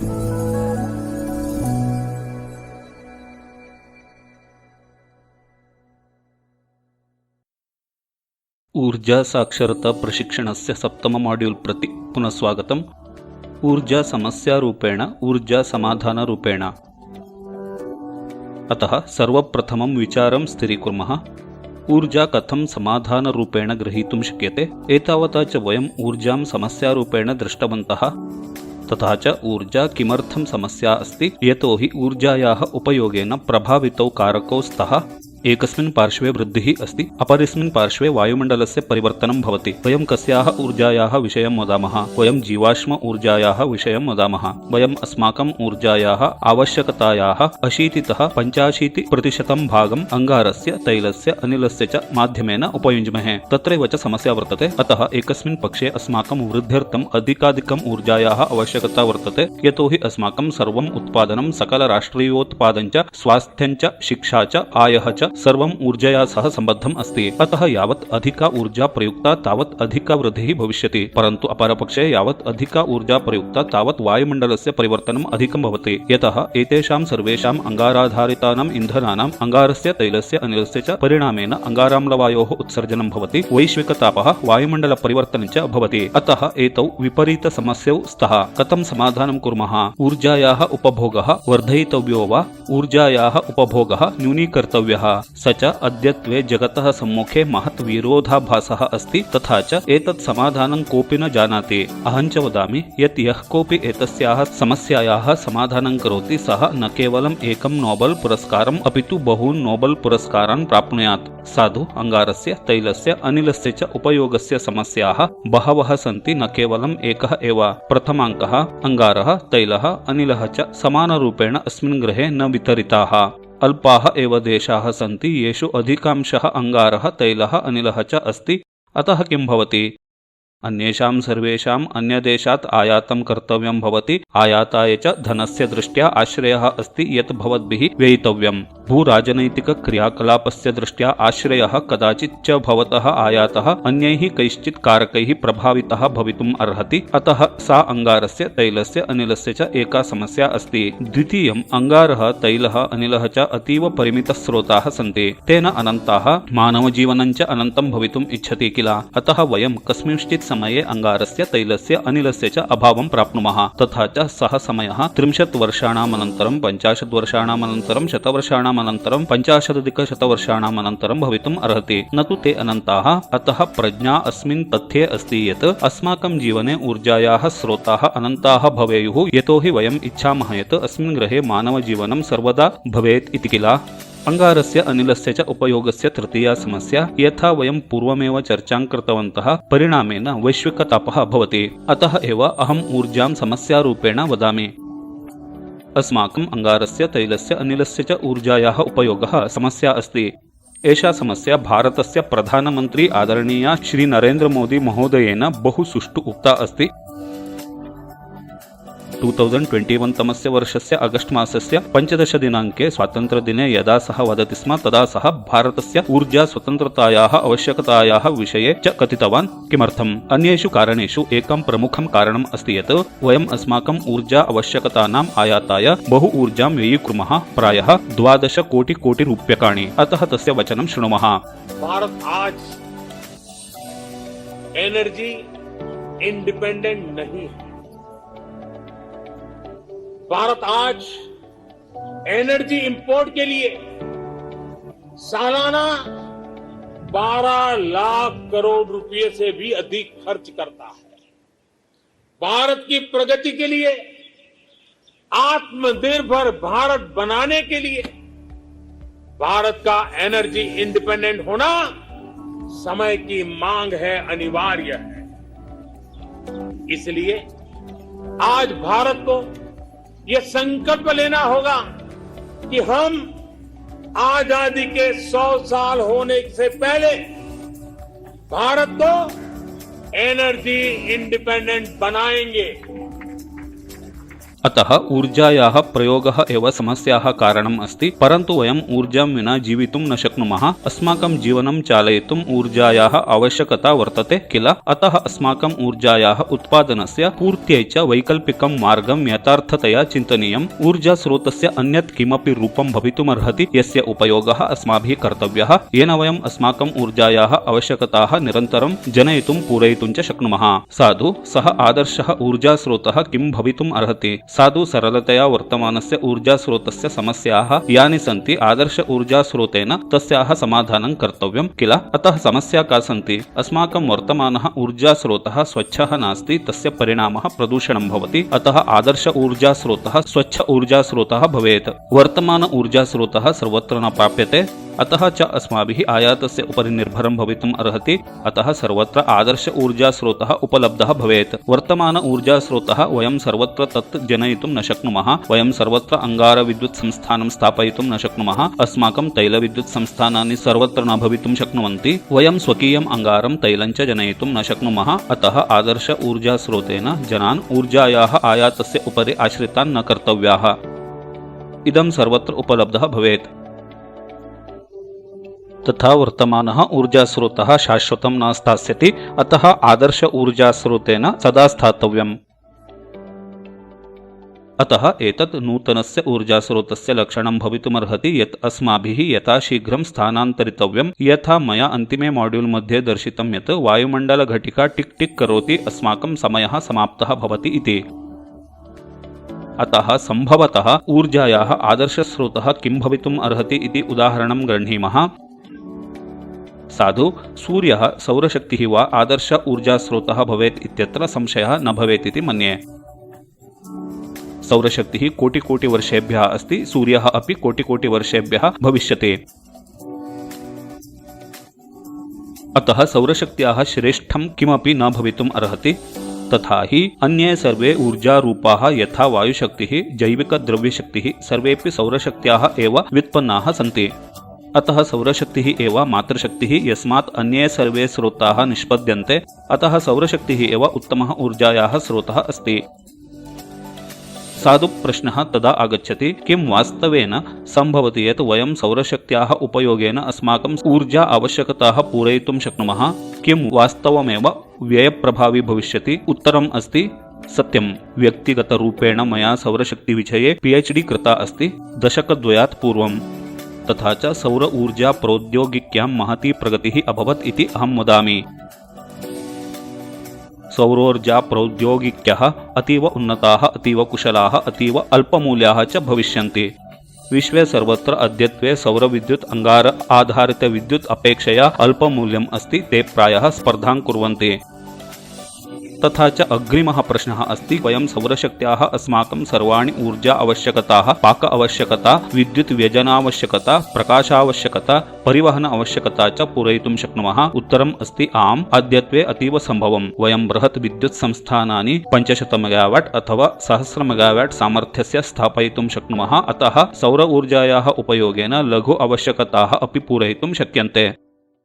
ऊर्जा साक्षरता प्रशिक्षणस्य सप्तम मॉड्यूल प्रति पुनः स्वागतम्। ऊर्जा समस्या रूपेण ऊर्जा समाधान रूपेण। अतः सर्वप्रथमं विचारं स्थिरीकुर्मः। ऊर्जा कथं समाधान रूपेण ग्रहीतुं शक्यते। एतावता च वयम् ऊर्जां समस्या रूपेण दृष्टवन्तः। तथा च ऊर्जा किमर्थं समस्या अस्ति, यतोहि ऊर्जायाः उपयोगेन प्रभावितौ कारकौ स्तः। एकस्मिन् पार्श्वे वृद्धिः अस्ति, अपरस्मिन् पार्श्वे वायुमण्डलस्य परिवर्तनं भवति। वयं कस्याः ऊर्जायाः विषयं वदामः? वयं जीवाश्म ऊर्जायाः विषयं वदामः। वयम् अस्माकम् ऊर्जायाः आवश्यकतायाः 80 तः 85% भागम् अंगारस्य, तैलस्य, अनिलस्य च माध्यमेन उपयुञ्ज्महे। तत्रैव च समस्या वर्तते। अतः एकस्मिन् पक्षे अस्माकं वृद्ध्यर्थम् अधिकाधिकम् ऊर्जायाः आवश्यकता वर्तते, यतोहि अस्माकं सर्वम् उत्पादनं, सकलराष्ट्रीयोत्पादं च, स्वास्थ्यं च, शिक्षा च, आयः च सर्वम् ऊर्जया सह सम्बद्धम् अस्ति। अतः यावत् अधिका ऊर्जा प्रयुक्ता तावत् अधिका वृद्धिः भविष्यति। परन्तु अपरपक्षे यावत् अधिका ऊर्जा प्रयुक्ता तावत् वायुमण्डलस्य परिवर्तनम् अधिकं भवति। यतः एतेषां सर्वेषाम् अंगाराधारितानाम् इन्धनानाम्, अंगारस्य, तैलस्य, अनिलस्य च परिणामेन अंगाराम्लवायोः उत्सर्जनं भवति। वैश्विकतापः, वायुमण्डलपरिवर्तनं च भवति। अतः एतौ विपरीतसमस्यौ स्तः। कथं समाधानं कुर्मः? ऊर्जायाः उपभोगः वर्धयितव्यो वा ऊर्जायाः उपभोगः न्यूनीकर्तव्यः? स च अद्यत्वे जगतः सम्मुखे महत् विरोधाभासः अस्ति। तथा च एतत् समाधानं कोऽपि न जानाति। अहं च वदामि यत् यः कोऽपि एतस्याः समस्यायाः समाधानं करोति सः न केवलम् एकं नोबेल् पुरस्कारम् अपि तु बहून् नोबेल् पुरस्कारान् प्राप्नुयात्। साधु अंगारस्य, तैलस्य, अनिलस्य च उपयोगस्य समस्याः बहवः सन्ति, न केवलम् एकः एव। प्रथमाङ्कः, अंगारः, तैलः, अनिलः च समानरूपेण अस्मिन् ग्रहे न वितरिताः। अल्पाः एव देशाः सन्ति येषु अधिकांशः अंगारः, तैलः, अनिलः च अस्ति। अतः किं भवति? अन्येषां सर्वेषाम् अन्यदेशात् आयातं कर्तव्यं भवति। आयाताय च धनस्य दृष्ट्या आश्रयः अस्ति यत् भवद्भिः व्ययितव्यम्। भूराजनैतिकक्रियाकलापस्य दृष्ट्या आश्रयः कदाचित् च भवतः आयातः अन्यैः कैश्चित् कारकैः प्रभावितः भवितुम् अर्हति। अतः सा अंगारस्य, तैलस्य, अनिलस्य च एका समस्या अस्ति। द्वितीयम्, अंगारः, तैलः, अनिलः च अतीव परिमितस्रोताः सन्ति। तेन अनन्ताः मानवजीवनं च अनन्तं भवितुम् इच्छति किल? अतः वयं कस्मिंश्चित् समये अंगारस्य, तैलस्य, अनिलस्य च अभावं प्राप्नुमः। तथा च सः समयः 30 वर्षाणाम् अनन्तरं, 50 वर्षाणाम् अनन्तरं, 100 वर्षाणाम् अनन्तरं, 50-100 वर्षाणाम् अनन्तरं भवितुम् अर्हति। न तु ते अनन्ताः। अतः प्रज्ञा अस्मिन् तथ्ये अस्ति यत् अस्माकं जीवने ऊर्जायाः स्रोताः अनन्ताः भवेयुः, यतोहि वयम् इच्छामः यत् अस्मिन् ग्रहे मानवजीवनं सर्वदा भवेत् इति किल? अंगारस्य, अनिलस्य च उपयोगस्य तृतीया समस्या, यथा वयं पूर्वमेव चर्चां कृतवन्तः, परिणामेन वैश्विकतापः भवति। अतः एव अहम् ऊर्जां समस्यारूपेण वदामि। अस्माकम् अंगारस्य, तैलस्य, अनिलस्य च ऊर्जायाः उपयोगः समस्या अस्ति। एषा समस्या भारतस्य प्रधानमन्त्री आदरणीय श्री नरेन्द्र मोदी महोदयेन बहु सुष्ठु उक्ता अस्ति। 2021 तमस्य वर्षस्य अगस्ट् मासस्य 15 दिनाङ्के स्वातन्त्र्यदिने यदा सः वदति स्म, तदा सः भारतस्य ऊर्जा स्वतन्त्रतायाः आवश्यकतायाः विषये च कथितवान्। किमर्थम्? अन्येषु कारणेषु एकं प्रमुखं कारणम् अस्ति यत् वयम् अस्माकम् ऊर्जा आवश्यकतानाम् आयाताय बहु ऊर्जां व्ययीकुर्मः, प्रायः 12 कोटि रूप्यकाणि। अतः तस्य वचनं शृणुमः। भारत आज एनर्जी इंडिपेंडेंट नहीं है। भारत आज एनर्जी इंपोर्ट के लिए सालाना 12 लाख करोड़ रुपए से भी अधिक खर्च करता है। भारत की प्रगति के लिए, आत्मनिर्भर भारत बनाने के लिए भारत का एनर्जी इंडिपेंडेंट होना समय की मांग है, अनिवार्य है। इसलिए आज भारत को यह संकल्प लेना होगा कि हम आजादी के 100 साल होने से पहले भारत को एनर्जी इंडिपेंडेंट बनाएंगे। अतः ऊर्जायाः प्रयोगः एव समस्याः कारणम् अस्ति, परन्तु वयम् ऊर्जां विना जीवितुं न शक्नुमः। अस्माकं जीवनं चालयितुम् ऊर्जायाः आवश्यकता वर्तते किल? अतः अस्माकम् ऊर्जायाः उत्पादनस्य पूर्त्यै च वैकल्पिकं मार्गं यथार्थतया चिन्तनीयम्। ऊर्जास्रोतस्य अन्यत् किमपि रूपं भवितुमर्हति यस्य उपयोगः अस्माभिः कर्तव्यः, येन वयम् अस्माकम् ऊर्जायाः आवश्यकताः निरन्तरं जनयितुं पूरयितुं च शक्नुमः। साधु सः आदर्शः ऊर्जास्रोतः किं भवितुम् अर्हति? साधु सरलतया वर्तमानस्य ऊर्जास्रोतस्य समस्याः यानि सन्ति, आदर्श ऊर्जास्रोतेन तस्याः समाधानं कर्तव्यं किल? अतः समस्या का सन्ति? अस्माकं वर्तमानः ऊर्जास्रोतः स्वच्छः नास्ति, तस्य परिणामः प्रदूषणं भवति। अतः आदर्श ऊर्जास्रोतः स्वच्छ ऊर्जास्रोतः भवेत्। वर्तमान ऊर्जास्रोतः सर्वत्र न प्राप्यते, अतः च अस्माभिः आयातस्य उपरि निर्भरं भवितुम् अर्हति। अतः सर्वत्र आदर्श ऊर्जास्रोतः उपलब्धः भवेत्। वर्तमान ऊर्जास्रोतः वयं सर्वत्र तत् जनयितुं न शक्नुमः। वयं सर्वत्र अङ्गारविद्युत् संस्थानं स्थापयितुं न शक्नुमः। अस्माकं तैलविद्युत् संस्थानानि सर्वत्र न भवितुं शक्नुवन्ति। वयं स्वकीयम् अङ्गारं तैलं च जनयितुं न शक्नुमः। अतः आदर्श ऊर्जास्रोतेन जनान् ऊर्जायाः आयातस्य उपरि आश्रितान् न कर्तव्याः। इदं सर्वत्र उपलब्धः भवेत्। तथा वर्तमानः ऊर्जास्रोतः शाश्वतं न स्थास्यति, अतः आदर्श ऊर्जास्रोतेन सदा स्थातव्यम्। अतः एतत् नूतनस्य ऊर्जास्रोतस्य लक्षणं भवितुमर्हति यत् अस्माभिः यथा शीघ्रं स्थानान्तरितव्यं। यथा मया अन्तिमे मॉड्यूल् मध्ये दर्शितं यत् वायुमण्डलघटिका टिक् टिक् करोति, अस्माकं समयः समाप्तः भवति इति। अतः सम्भवतः ऊर्जायाः आदर्शस्रोतः किं भवितुम् अर्हति इति उदाहरणं गृह्णीमः। साधु सूर्यः सौरशक्तिः वा आदर्श ऊर्जास्रोतः भवेत् इत्यत्र संशयः न भवेत् इति मन्ये। सौरशक्तिः कोटिकोटिवर्षेभ्यः अस्ति, सूर्यः अपि कोटिकोटिवर्षेभ्यः भविष्यति। अतः सौरशक्त्याः श्रेष्ठं किमपि न भवितुम् अर्हति। तथा हि अन्ये सर्वे ऊर्जारूपाः यथा वायुशक्तिः, जैविकद्रव्यशक्तिः सर्वेपि सौरशक्त्याः एव व्युत्पन्नाः सन्ति। अतः सौरशक्तिः एव मातृशक्तिः, यस्मात् अन्ये सर्वे स्रोताः निष्पद्यन्ते। अतः सौरशक्तिः एव उत्तमः ऊर्जायाः स्रोतः अस्ति। साधु प्रश्नः तदा आगच्छति, किं वास्तवेन सम्भवति यत् वयं सौरशक्त्याः उपयोगेन अस्माकं ऊर्जा आवश्यकताः पूरयितुं शक्नुमः? किं वास्तवमेव व्ययप्रभावी भविष्यति? उत्तरम् अस्ति सत्यं। व्यक्तिगतरूपेण मया सौरशक्तिविषये PhD कृता अस्ति दशकद्वयात् पूर्वम्। तथा च सौर ऊर्जा प्रौद्योगिक्यां महती प्रगतिः अभवत् इति अहं वदामि। सौरोर्जा प्रौद्योगिक्यः अतीव उन्नताः, अतीव कुशलाः, अतीव अल्पमूल्याः च भविष्यन्ति। विश्वे सर्वत्र अद्यत्वे सौरविद्युत् अङ्गार आधारितविद्युत् अपेक्षया अल्पमूल्यम् अस्ति। ते प्रायः स्पर्धां कुर्वन्ति। तथा च अग्रिमः प्रश्नः अस्ति, वयं सौरशक्त्याः अस्माकं सर्वाणि ऊर्जा आवश्यकताः, पाक आवश्यकता, विद्युत् व्यजनावश्यकता, प्रकाशावश्यकता, परिवहन आवश्यकता च पूरयितुं शक्नुमः? उत्तरम् अस्ति आम्, अद्यत्वे अतीव सम्भवम्। वयं बृहत् विद्युत् संस्थानानि 500 मेगावाट् अथवा 1000 मेगावाट् सामर्थ्यस्य स्थापयितुं शक्नुमः। अतः सौर ऊर्जायाः उपयोगेन लघु आवश्यकताः अपि पूरयितुं शक्यन्ते।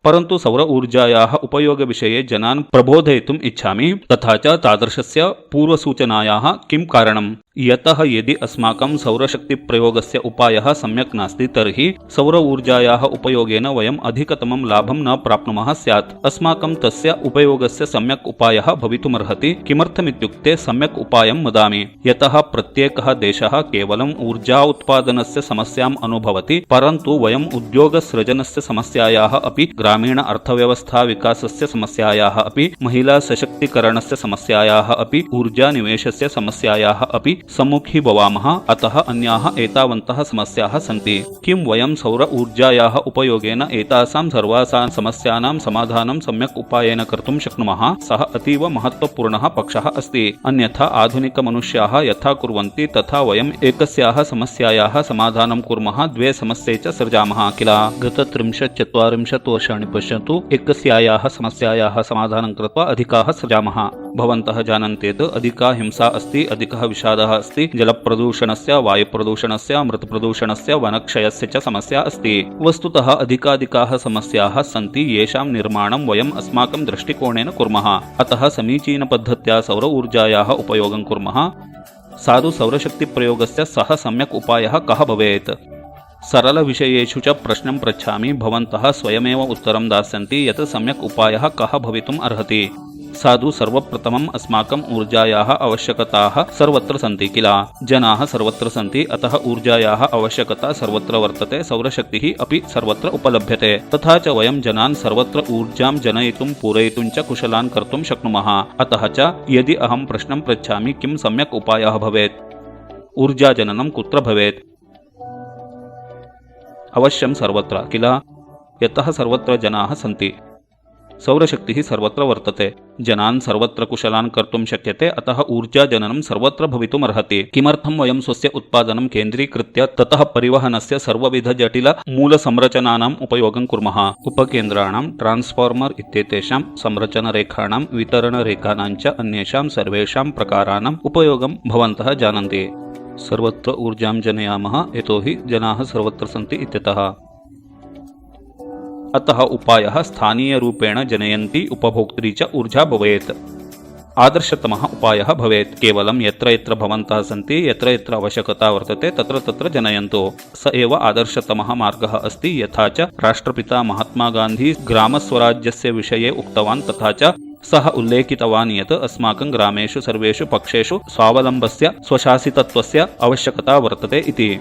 परन्तु सौर ऊर्जायाः उपयोगविषये जनान् प्रबोधयितुम् इच्छामि। तथा च तादृशस्य पूर्वसूचनायाः किं कारणम्? यतः यदि अस्माकं सौरशक्तिप्रयोगस्य उपायः सम्यक् नास्ति तर्हि सौर ऊर्जायाः उपयोगेन वयम् अधिकतमं लाभं न प्राप्नुमः स्यात्। अस्माकं तस्य उपयोगस्य सम्यक् उपायः भवितुमर्हति। किमर्थमित्युक्ते सम्यक् उपायं वदामि। यतः प्रत्येकः देशः केवलम् ऊर्जा उत्पादनस्य समस्याम् अनुभवति, परन्तु वयम् उद्योगसृजनस्य समस्यायाः अपि, ग्रामीण अर्थव्यवस्था विकासस्य समस्यायाः अपि, महिला सशक्तीकरणस्य समस्यायाः अपि, ऊर्जा निवेशस्य समस्यायाः अपि सम्मुखी भवामः। अतः अन्याः एतावन्तः समस्याः सन्ति। किं वयं सौर ऊर्जायाः उपयोगेन एतासां सर्वासां समस्यानां समाधानं सम्यक् उपायेन कर्तुं शक्नुमः? सः अतीव महत्त्वपूर्णः पक्षः अस्ति। अन्यथा आधुनिकमनुष्याः यथा कुर्वन्ति तथा वयम् एकस्याः समस्यायाः समाधानं कुर्मः, द्वे समस्ये च सृजामः किल? गत 30-40 वर्षाणि पश्यन्तु, एकस्यायाः समस्यायाः समाधानं कृत्वा अधिकाः सृजामः। भवन्तः जानन्ति यत् अधिका हिंसा अस्ति, अधिकः विषादः अस्ति, जलप्रदूषणस्य, वायुप्रदूषणस्य, मृतप्रदूषणस्य, वनक्षयस्य च समस्या अस्ति। वस्तुतः अधिकाधिकाः समस्याः सन्ति, येषां निर्माणं वयम् अस्माकं दृष्टिकोणेन कुर्मः। अतः समीचीनपद्धत्या सौर ऊर्जायाः उपयोगं कुर्मः। साधु सौरशक्तिप्रयोगस्य सः सम्यक् उपायः कः भवेत्? सरलविषयेषु च प्रश्नं पृच्छामि, भवन्तः स्वयमेव उत्तरं दास्यन्ति यत् सम्यक् उपायः कः भवितुम् अर्हति। साधु सर्वप्रथमम् अस्माकम् ऊर्जायाः आवश्यकताः सर्वत्र सन्ति किल? जनाः सर्वत्र सन्ति, अतः ऊर्जायाः आवश्यकता सर्वत्र वर्तते, सौरशक्तिः अपि सर्वत्र उपलभ्यते। तथा च वयं जनान् सर्वत्र ऊर्जां जनयितुं पूरयितुं च कुशलान् कर्तुं शक्नुमः। अतः च यदि अहं प्रश्नं पृच्छामि किं सम्यक् उपायः भवेत्, ऊर्जाजननं कुत्र भवेत्? अवश्यं सर्वत्र किल? यतः सर्वत्र जनाः सन्ति, सौरशक्तिः सर्वत्र वर्तते, जनान् सर्वत्र कुशलान् कर्तुं शक्यते, अतः ऊर्जाजननं सर्वत्र भवितुमर्हति। किमर्थं वयं स्वस्य उत्पादनं केन्द्रीकृत्य ततः परिवहनस्य सर्वविधजटिलमूलसंरचनानाम् उपयोगं कुर्मः? उपकेन्द्राणां, ट्रान्स्फार्मर् इत्येतेषां संरचनरेखाणां, वितरणरेखानां च अन्येषां सर्वेषां प्रकाराणाम् उपयोगं भवन्तः जानन्ति। सर्वत्र ऊर्जां जनयामः, यतोहि जनाः सर्वत्र सन्ति इत्यतः। अतः उपायः स्थानीयरूपेण जनयन्ती उपभोक्त्री च ऊर्जा भवेत्। आदर्शतमः उपायः भवेत् केवलं यत्र यत्र भवन्तः सन्ति, यत्र यत्र आवश्यकता वर्तते तत्र तत्र जनयन्तु। स एव आदर्शतमः मार्गः अस्ति। यथा च राष्ट्रपिता महात्मा गान्धी ग्रामस्वराज्यस्य विषये उक्तवान्, तथा च सः उल्लेखितवान् यत् अस्माकं ग्रामेषु सर्वेषु पक्षेषु स्वावलम्बस्य, स्वशासितत्वस्य आवश्यकता वर्तते इति।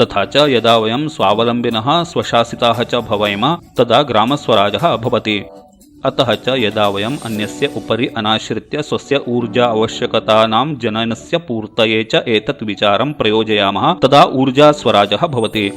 तथा च यदा वयं स्वावलम्बिनः, स्वशासिताः च भवेम, तदा ग्रामस्वराजः भवति। अतः च यदा वयम् अन्यस्य उपरि अनाश्रित्य स्वस्य ऊर्जा आवश्यकतानां जननस्य पूर्तये च एतत् विचारं प्रयोजयामः, तदा ऊर्जास्वराजः भवति।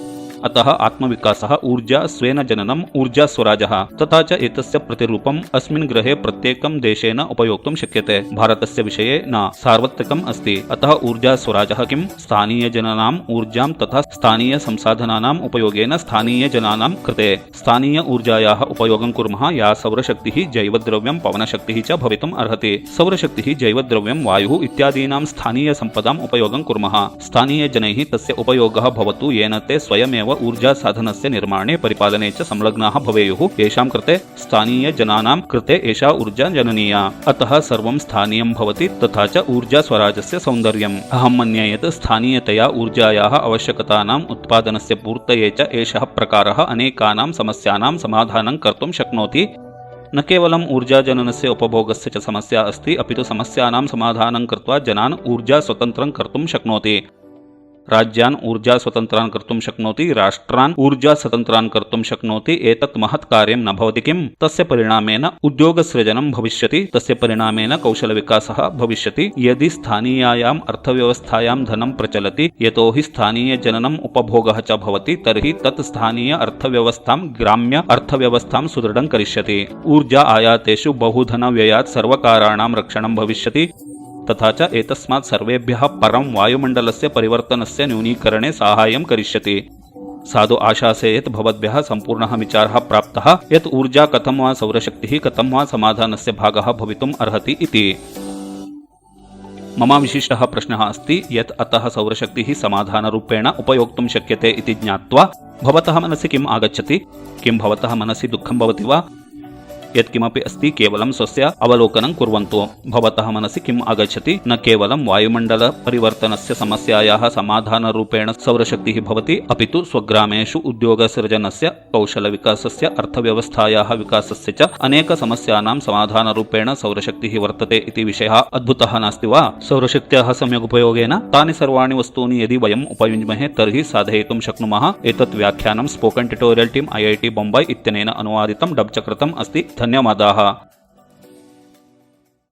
अतः आत्मविकासः ऊर्जा स्वेन जननम् ऊर्जास्वराजः। तथा च एतस्य प्रतिरूपम् अस्मिन् ग्रहे प्रत्येकं देशेन उपयोक्तुं शक्यते। भारतस्य विषये न, सार्वत्रिकम् अस्ति। अतः ऊर्जास्वराजः किं? स्थानीयजनानाम् ऊर्जां तथा स्थानीयसंसाधनानाम् उपयोगेन स्थानीयजनानां कृते स्थानीय ऊर्जायाः उपयोगं कुर्मः, या सौरशक्तिः, जैवद्रव्यं, पवनशक्तिः च भवितुम् अर्हति। सौरशक्तिः, जैवद्रव्यं, वायुः इत्यादीनां स्थानीयसम्पदाम् उपयोगं कुर्मः। स्थानीयजनैः तस्य उपयोगः भवतु, येन ते स्वयमेव ऊर्जा साधनस्य निर्माणे, परिपालने च संलग्नाः भवेयुः। येषां कृते, स्थानीयजनानां कृते एषा ऊर्जा जननीया। अतः सर्वं स्थानीयं भवति। तथा च ऊर्जा स्वराजस्य सौन्दर्यम्। अहं मन्ये यत् स्थानीयतया ऊर्जायाः आवश्यकतानाम् उत्पादनस्य पूर्तये च एषः प्रकारः अनेकानां समस्यानां समाधानं कर्तुं शक्नोति। न केवलम् ऊर्जाजननस्य उपभोगस्य च समस्या अस्ति, अपि तु समस्यानां समाधानं कृत्वा जनान् ऊर्जा स्वतन्त्रं कर्तुं शक्नोति। राज्यान् ऊर्जा स्वतन्त्रान् कर्तुं शक्नोति, राष्ट्रान् ऊर्जा स्वतन्त्रान् कर्तुं शक्नोति। एतत् महत् कार्यं न भवति किम्? तस्य परिणामेन उद्योगसृजनं भविष्यति, तस्य परिणामेन कौशलविकासः भविष्यति। यदि स्थानीयायाम् अर्थव्यवस्थायां धनं प्रचलति, यतोहि स्थानीयजननम् उपभोगः च भवति, तर्हि तत् स्थानीय अर्थव्यवस्थां, ग्राम्य अर्थव्यवस्थां सुदृढं करिष्यति। ऊर्जा आयातेषु बहुधनव्ययात् सर्वकाराणां रक्षणं भविष्यति। तथा च एतस्मात् सर्वेभ्यः परं वायुमण्डलस्य परिवर्तनस्य न्यूनीकरणे साहाय्यं करिष्यति। साधु आशासे यत् भवद्भ्यः सम्पूर्णः विचारः प्राप्तः, यत् ऊर्जा कथं वा सौरशक्तिः कथं वा समाधानस्य भागः भवितुम् अर्हति इति। मम विशिष्टः प्रश्नः अस्ति यत् अतः सौरशक्तिः समाधानरूपेण उपयोक्तुं शक्यते इति ज्ञात्वा भवतः मनसि किम् आगच्छति? किं भवतः मनसि दुःखं भवति वा? यत्किमपि अस्ति केवलं स्वस्य अवलोकनं कुर्वन्तु। भवतः मनसि किम् आगच्छति? न केवलं वायुमण्डलपरिवर्तनस्य समस्यायाः समाधानरूपेण सौरशक्तिः भवति, अपि तु स्वग्रामेषु उद्योगसृजनस्य, कौशलविकासस्य, अर्थव्यवस्थायाः विकासस्य च अनेकसमस्यानां समाधानरूपेण सौरशक्तिः वर्तते इति विषयः अद्भुतः नास्ति वा? सौरशक्त्याः सम्यगुपयोगेन तानि सर्वाणि वस्तूनि यदि वयम् उपयुञ्ज्महे तर्हि साधयितुं शक्नुमः। एतत् व्याख्यानं spoken tutorial team IIT Bombay इत्यनेन अनुवादितं, डब् च कृतम् अस्ति। धन्यवादाः।